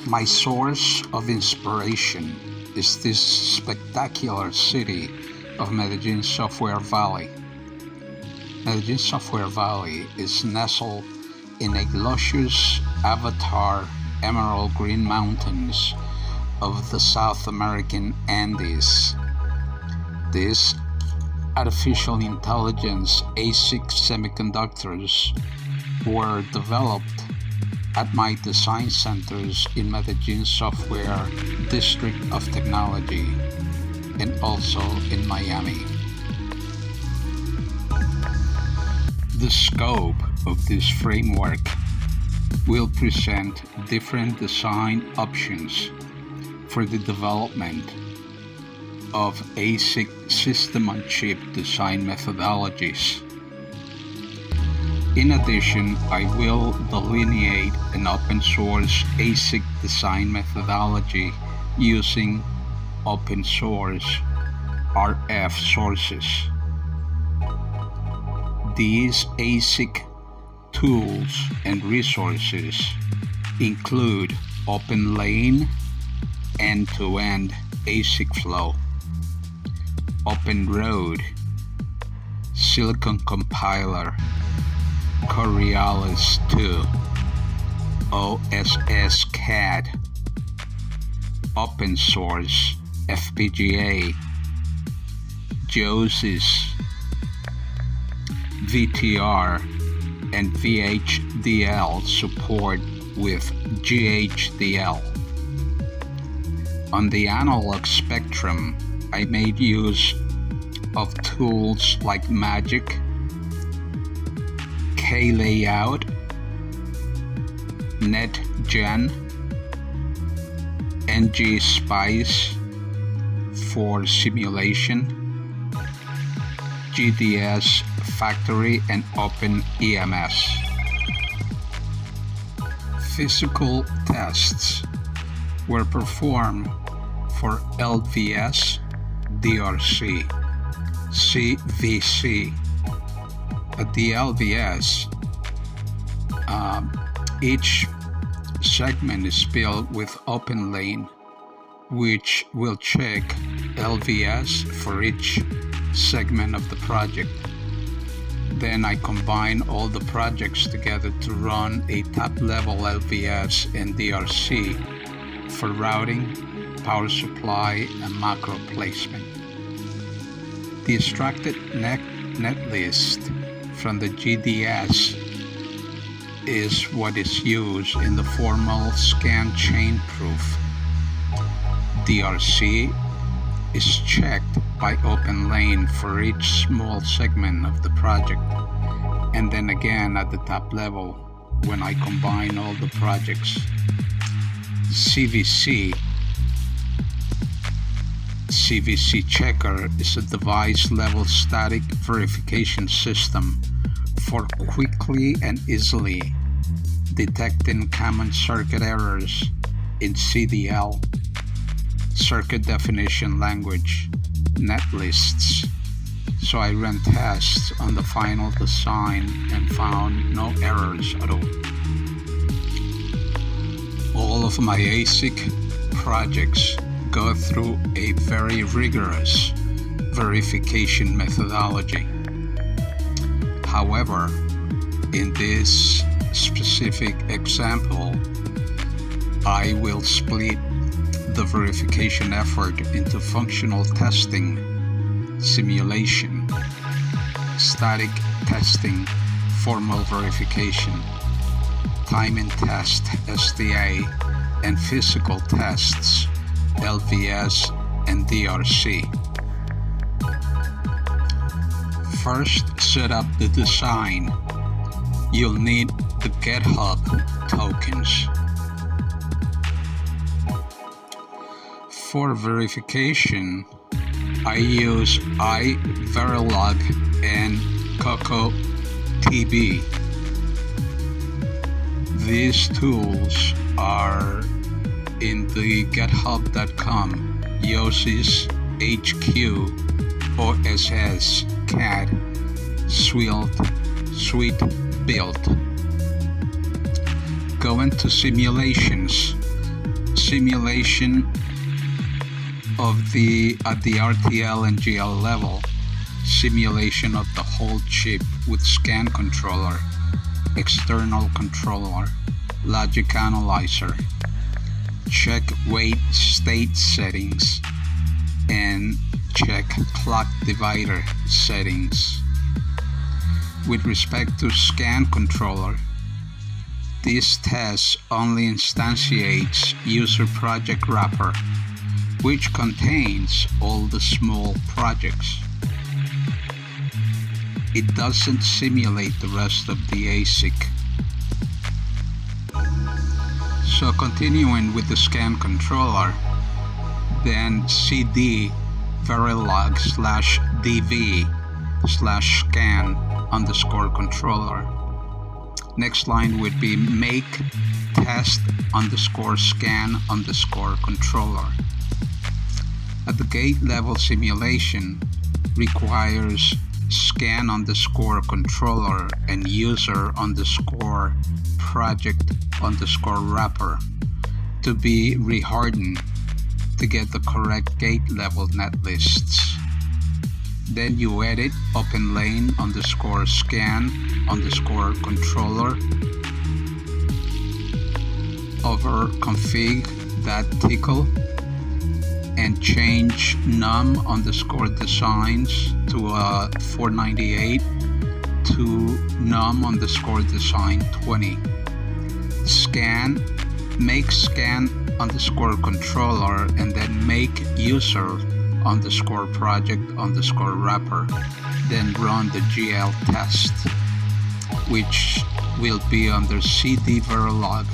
My source of inspiration is this spectacular city of Medellin Software Valley. Medellin Software Valley is nestled in a luscious avatar emerald green mountains of the South American Andes. These artificial intelligence ASIC semiconductors were developed at my design centers in Medellin Software District of Technology and also in Miami. The scope of this framework will present different design options for the development of ASIC system-on-chip design methodologies. In addition, I will delineate an open-source ASIC design methodology using open-source RF sources. These ASIC tools and resources include OpenLane, end-to-end ASIC flow, OpenRoad, Silicon Compiler, Coriolis 2, OSS CAD, Open Source FPGA, JOSIS, VTR, and VHDL support with GHDL. On the analog spectrum, I made use of tools like Magic, K-Layout, NetGen, NGSpice for simulation, GDS Factory, and OpenEMS. Physical tests were performed for LVS, DRC, CVC. At the LVS, each segment is built with OpenLane, which will check LVS for each segment of the project. Then I combine all the projects together to run a top-level LVS and DRC for routing, power supply, and macro placement. The extracted netlist from the GDS is what is used in the formal scan chain proof. DRC is checked by OpenLane for each small segment of the project, and then again at the top level when I combine all the projects. CVC checker is a device-level static verification system for quickly and easily detecting common circuit errors in CDL, circuit definition language, netlists. So I ran tests on the final design and found no errors at all. All of my ASIC projects go through a very rigorous verification methodology. However, in this specific example, I will split the verification effort into functional testing, simulation, static testing, formal verification, time and test STA, and physical tests, LVS and DRC. First, set up the design. You'll need the GitHub tokens. For verification, I use iVerilog and CocoaDB. These tools are in the github.com YOSIS HQ OSS CAD suite build. Go into simulations. simulation of at the RTL and GL level, simulation of the whole chip with scan controller, external controller, logic analyzer, check weight state settings, and check clock divider settings. With respect to scan controller, this test only instantiates user project wrapper, which contains all the small projects. It doesn't simulate the rest of the ASIC. So continuing with the scan controller, then cd verilog /dv/scan_controller. Next line would be make test_scan_controller. At the gate level simulation requires scan_controller and user_project_wrapper to be rehardened to get the correct gate level netlists. Then you edit openlane_scan_controller over config.tcl and change num_designs to 498 to num_design 20. Make scan_controller and then make user_project_wrapper, then run the GL test, which will be under cd verilog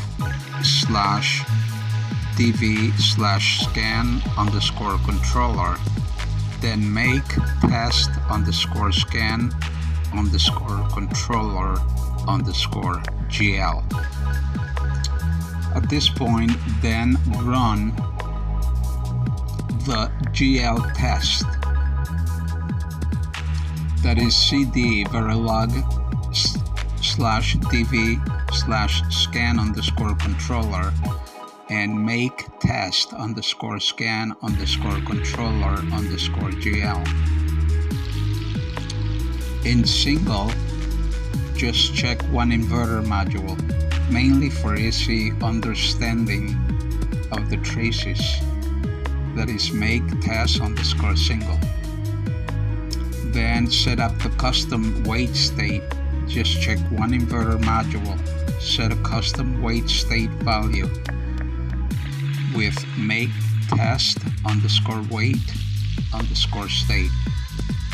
/dv/scan_controller, then make test_scan_controller_GL. At this point, then run the GL test, that is cd verilog /dv/scan_controller and make test_scan_controller_GL. In single, just check one inverter module, mainly for easy understanding of the traces, that is make test_single. Then set up the custom weight state. Just check one inverter module, set a custom weight state value with make test_weight_state.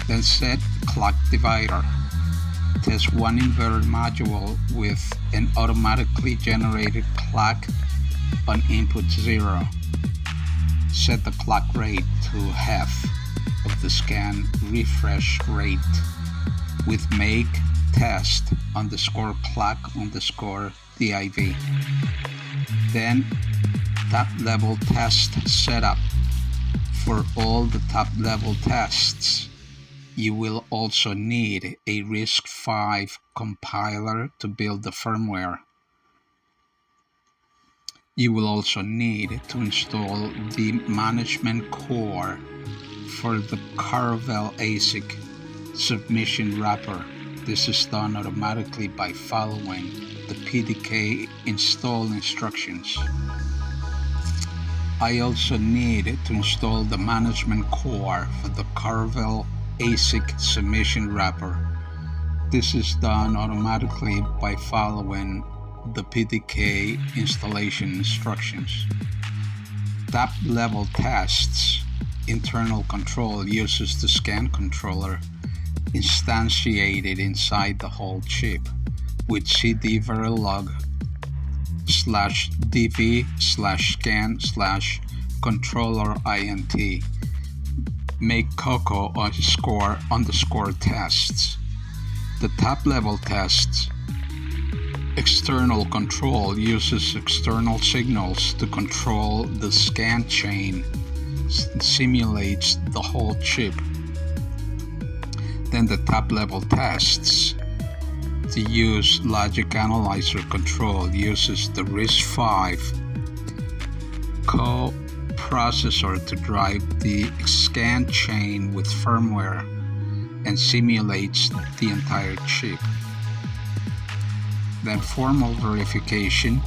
Then set clock divider. Test one inverter module with an automatically generated clock on input 0. Set the clock rate to half of the scan refresh rate with make test_clock_div. Then top level test setup. For all the top level tests, you will also need a RISC-V compiler to build the firmware. You will also need to install the management core for the Caravelle ASIC submission wrapper. This is done automatically by following the PDK install instructions. I also need to install the management core for the Caravelle ASIC submission wrapper. This is done automatically by following the PDK installation instructions. Top level tests. Internal control uses the scan controller instantiated inside the whole chip with cd verilog /dv/scan/controller_int. Make coco__ tests. The top level tests. External control uses external signals to control the scan chain, simulates the whole chip. Then the top level tests. To use logic analyzer control uses the RISC-V co-processor to drive the scan chain with firmware and simulates the entire chip. Then formal verification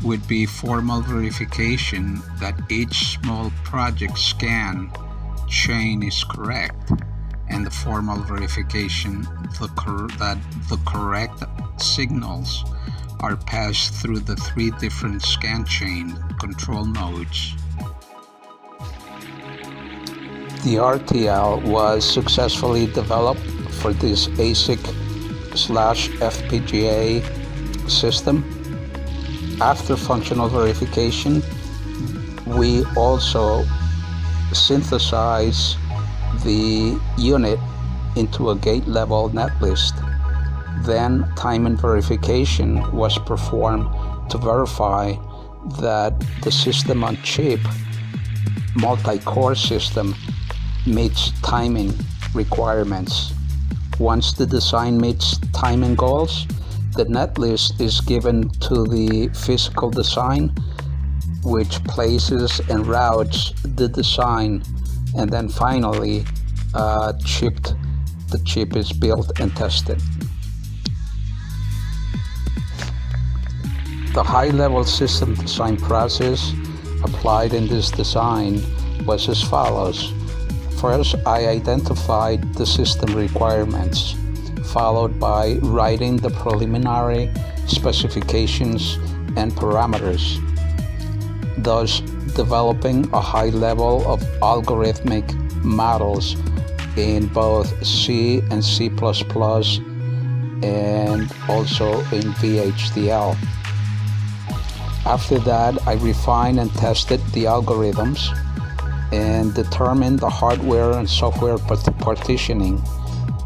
would be formal verification that each small project scan chain is correct, and the formal verification that the correct signals are passed through the 3 different scan chain control nodes. The RTL was successfully developed for this ASIC/FPGA system. After functional verification, we also synthesize the unit into a gate-level netlist. Then timing verification was performed to verify that the system on chip multi-core system meets timing requirements. Once the design meets timing goals, the netlist is given to the physical design, which places and routes the design, and then finally the chip is built and tested. The high-level system design process applied in this design was as follows. First, I identified the system requirements, followed by writing the preliminary specifications and parameters, thus developing a high level of algorithmic models in both C and C++ and also in VHDL. After that, I refined and tested the algorithms and determined the hardware and software partitioning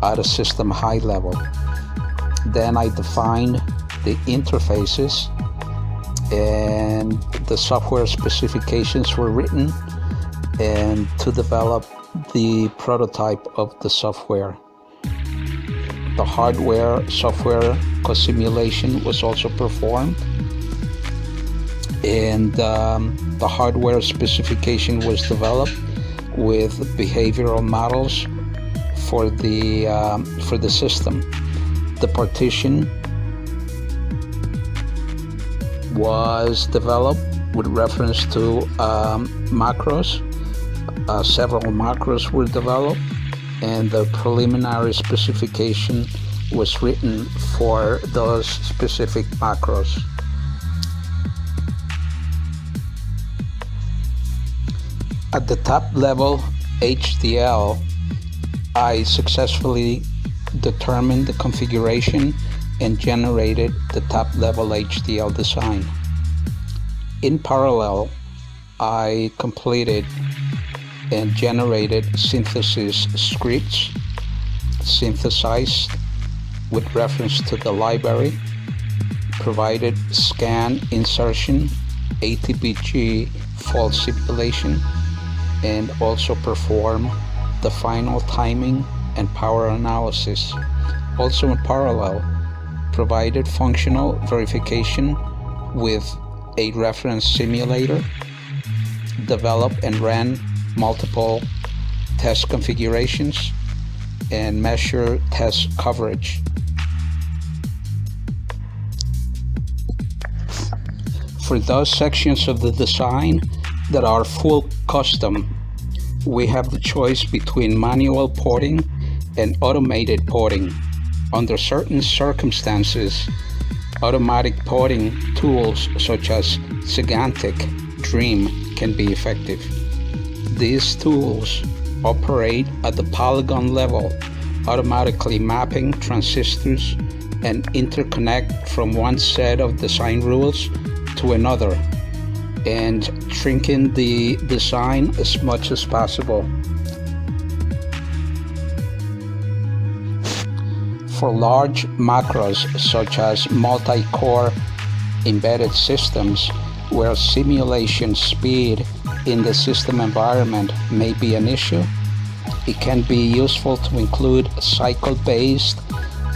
at a system high level. Then I defined the interfaces and the software specifications were written and to develop the prototype of the software. The hardware-software co-simulation was also performed, and the hardware specification was developed with behavioral models for the system. The partition was developed with reference to macros. Several macros were developed, and the preliminary specification was written for those specific macros. At the top level HDL, I successfully determined the configuration and generated the top level HDL design. In parallel, I completed and generated synthesis scripts, synthesized with reference to the library, provided scan insertion, ATPG fault simulation, and also perform the final timing and power analysis. Also in parallel, provided functional verification with a reference simulator, developed and ran multiple test configurations, and measure test coverage. For those sections of the design that are full custom, we have the choice between manual porting and automated porting. Under certain circumstances, automatic porting tools such as Gigantic, Dream can be effective. These tools operate at the polygon level, automatically mapping transistors and interconnect from one set of design rules to another, and shrinking the design as much as possible. For large macros such as multi-core embedded systems, where simulation speed in the system environment may be an issue, it can be useful to include cycle-based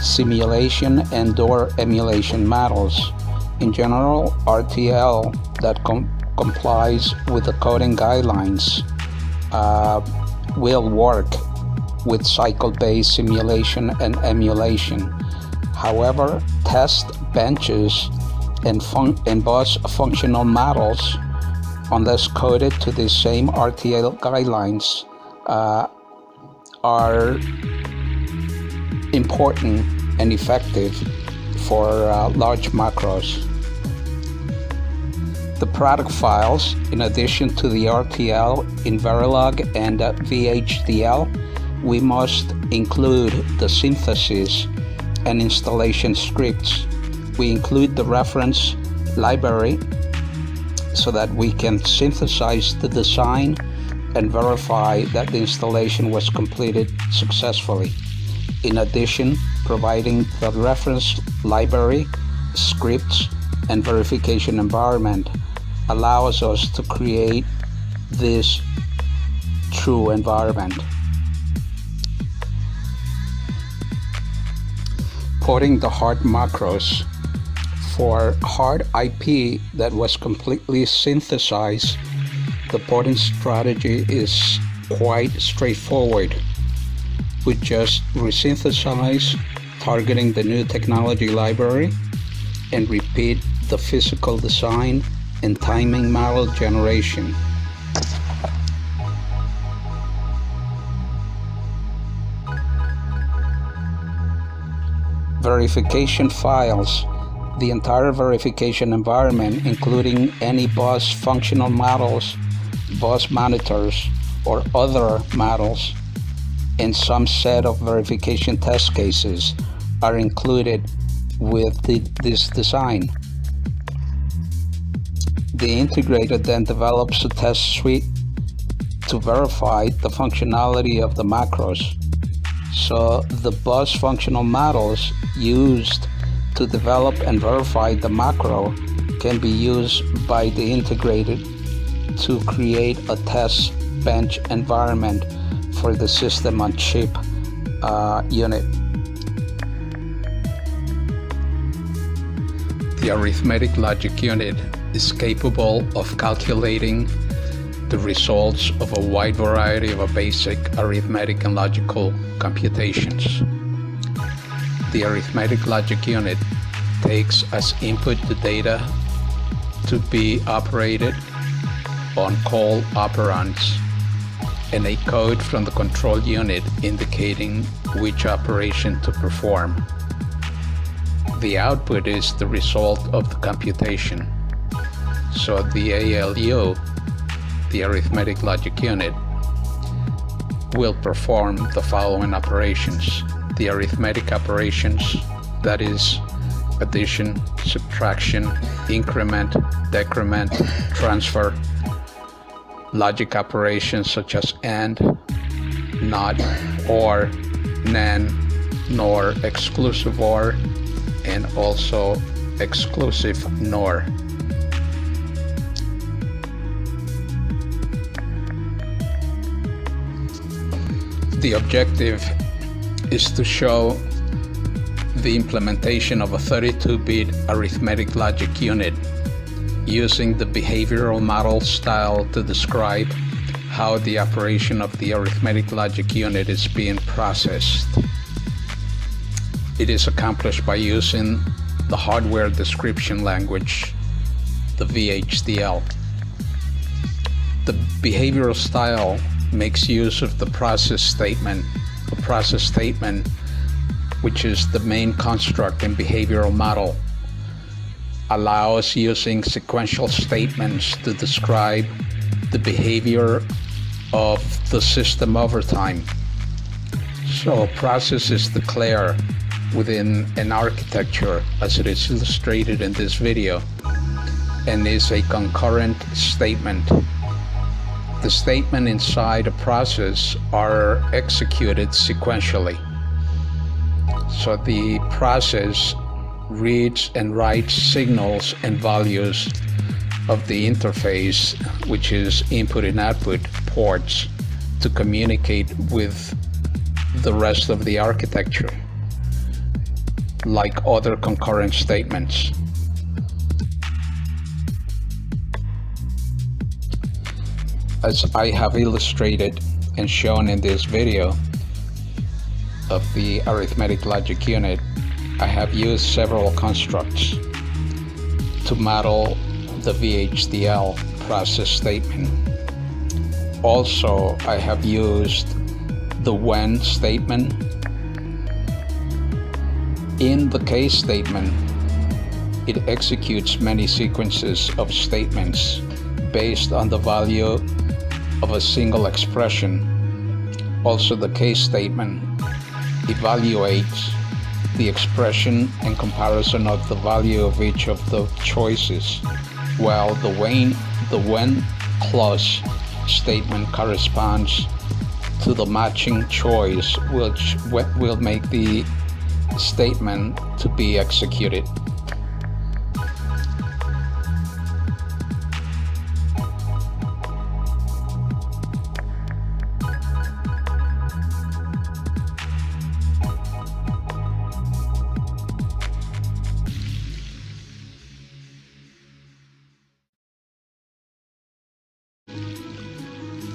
simulation and/or emulation models. In general, RTL that complies with the coding guidelines will work with cycle-based simulation and emulation. However, test benches and bus functional models, unless coded to the same RTL guidelines, are important and effective for large macros. The product files, in addition to the RTL in Verilog and VHDL, we must include the synthesis and installation scripts. We include the reference library so that we can synthesize the design and verify that the installation was completed successfully. In addition, providing the reference library, scripts, and verification environment allows us to create this true environment. Porting the hard macros. For hard IP that was completely synthesized, the porting strategy is quite straightforward. We just resynthesize, targeting the new technology library, and repeat the physical design and timing model generation. Verification files. The entire verification environment, including any bus functional models, bus monitors, or other models, and some set of verification test cases are included with this design. The integrator then develops a test suite to verify the functionality of the macros. So the bus functional models used to develop and verify the macro can be used by the integrator to create a test bench environment for the system on chip unit. The arithmetic logic unit is capable of calculating the results of a wide variety of basic arithmetic and logical computations. The arithmetic logic unit takes as input the data to be operated on call operands and a code from the control unit indicating which operation to perform. The output is the result of the computation. So the ALU, the arithmetic logic unit, will perform the following operations. The arithmetic operations, that is addition, subtraction, increment, decrement, transfer, logic operations such as AND, NOT, OR, NAND, NOR, exclusive OR, and also exclusive NOR. The objective is to show the implementation of a 32-bit arithmetic logic unit using the behavioral model style to describe how the operation of the arithmetic logic unit is being processed. It is accomplished by using the hardware description language, the VHDL. The behavioral style makes use of the process statement. A process statement, which is the main construct in behavioral model, allows using sequential statements to describe the behavior of the system over time. So a process is declared within an architecture as it is illustrated in this video and is a concurrent statement. The statement inside a process are executed sequentially. So the process reads and writes signals and values of the interface, which is input and output ports, to communicate with the rest of the architecture, like other concurrent statements. As I have illustrated and shown in this video of the arithmetic logic unit, I have used several constructs to model the VHDL process statement. Also, I have used the when statement. In the case statement, it executes many sequences of statements based on the value of a single expression. Also, the case statement evaluates the expression and comparison of the value of each of the choices, while the when clause statement corresponds to the matching choice, which will make the statement to be executed.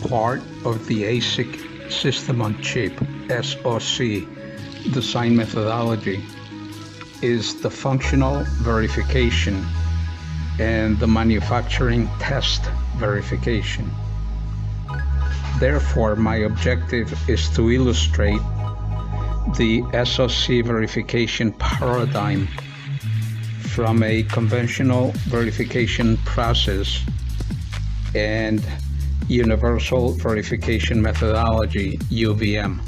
Part of the ASIC system on chip SoC design methodology is the functional verification and the manufacturing test verification. Therefore, my objective is to illustrate the SoC verification paradigm from a conventional verification process and universal verification methodology, UVM.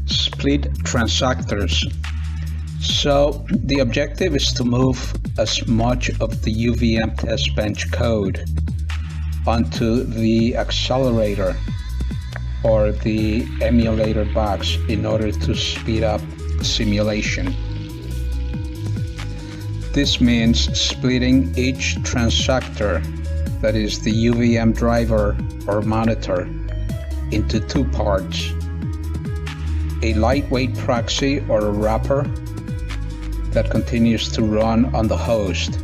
Split transactors. So the objective is to move as much of the UVM test bench code onto the accelerator or the emulator box in order to speed up simulation. This means splitting each transactor, that is the UVM driver or monitor, into two parts: a lightweight proxy or a wrapper that continues to run on the host,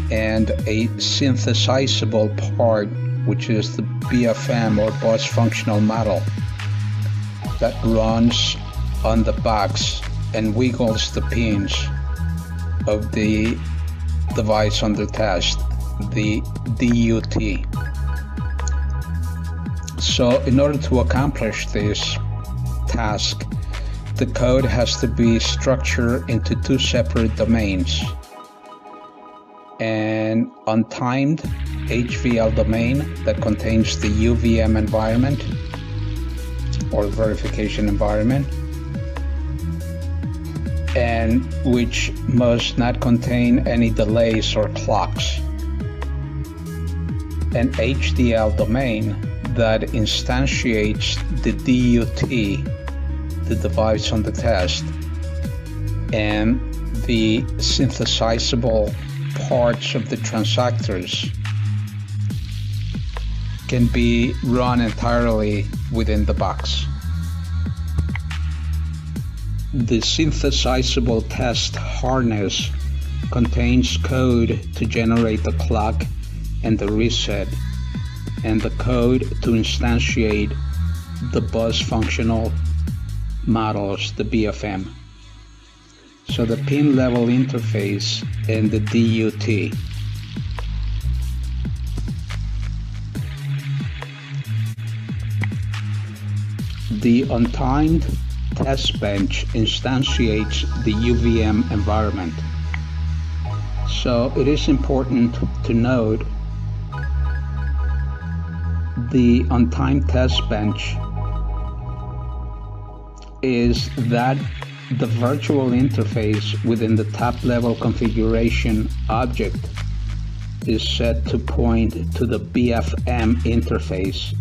and a synthesizable part, which is the BFM or bus functional model, that runs on the box and wiggles the pins of the device under test, the DUT. So in order to accomplish this task, the code has to be structured into two separate domains: an untimed HVL domain that contains the UVM environment or verification environment, and which must not contain any delays or clocks; an HDL domain that instantiates the DUT, the device on the test, and the synthesizable parts of the transactors can be run entirely within the box. The synthesizable test harness contains code to generate the clock and the reset, and the code to instantiate the bus functional models, the BFM. So the pin level interface and the DUT. The untimed test bench instantiates the UVM environment. So it is important to note the untimed test bench is that the virtual interface within the top level configuration object is set to point to the BFM interface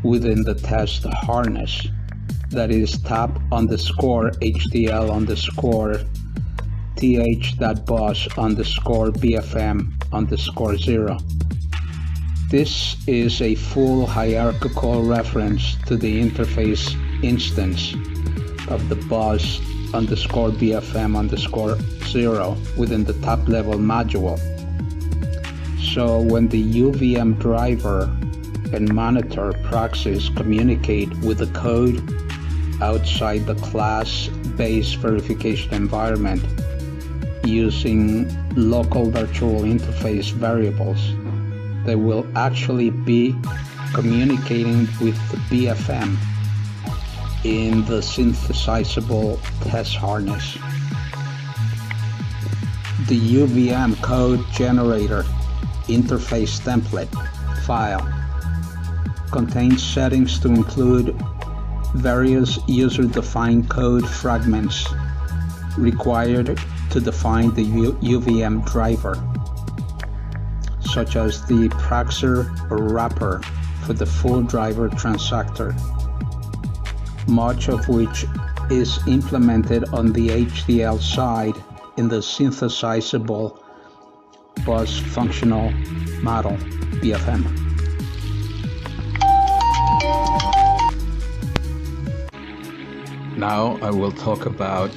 within the test harness, that is top underscore HDL underscore th.bus underscore BFM underscore 0. This is a full hierarchical reference to the interface instance of the bus underscore BFM underscore 0 within the top level module. So when the UVM driver and monitor proxies communicate with the code outside the class-based verification environment using local virtual interface variables, they will actually be communicating with the BFM in the synthesizable test harness. The UVM code generator interface template file contains settings to include various user-defined code fragments required to define the UVM driver, such as the Praxer or wrapper for the full driver transactor, much of which is implemented on the HDL side in the synthesizable bus functional model, BFM. Now I will talk about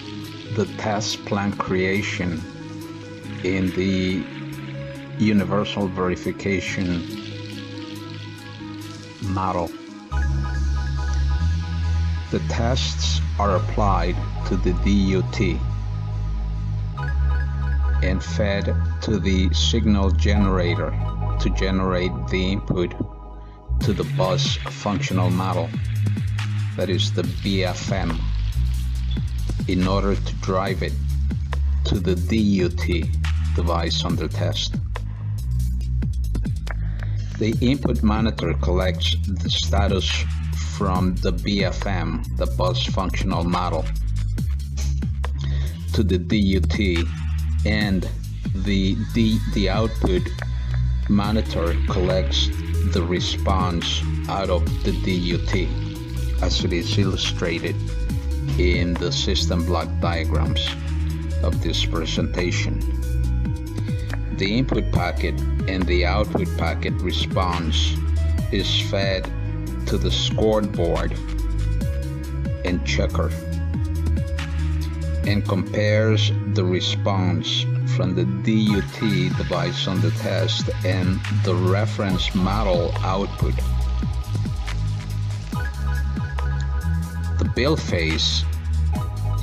the test plan creation in the universal verification model. The tests are applied to the DUT and fed to the signal generator to generate the input to the bus functional model, that is the BFM, in order to drive it to the DUT, device under test. The input monitor collects the status from the BFM, the bus functional model, to the DUT, and the output monitor collects the response out of the DUT, as it is illustrated in the system block diagrams of this presentation. The input packet and the output packet response is fed to the scoreboard and checker, and compares the response from the DUT device on the test and the reference model output. The build phase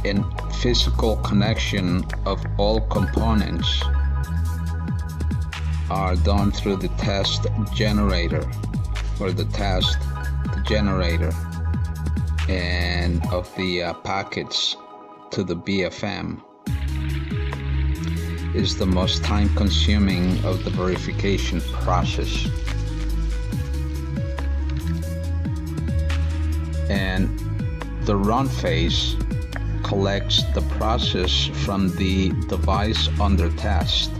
and physical connection of all components are done through the test generator, or the test generator, and of the packets to the BFM is the most time consuming of the verification process. And the run phase collects the process from the device under test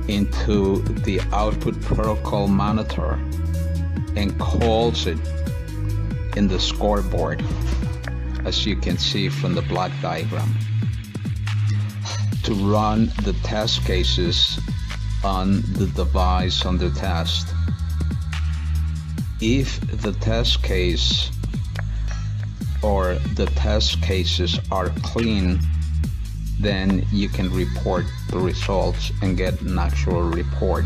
into the output protocol monitor and calls it in the scoreboard, as you can see from the block diagram, to run the test cases on the device under test. If the test case or the test cases are clean, then you can report the results and get an actual report.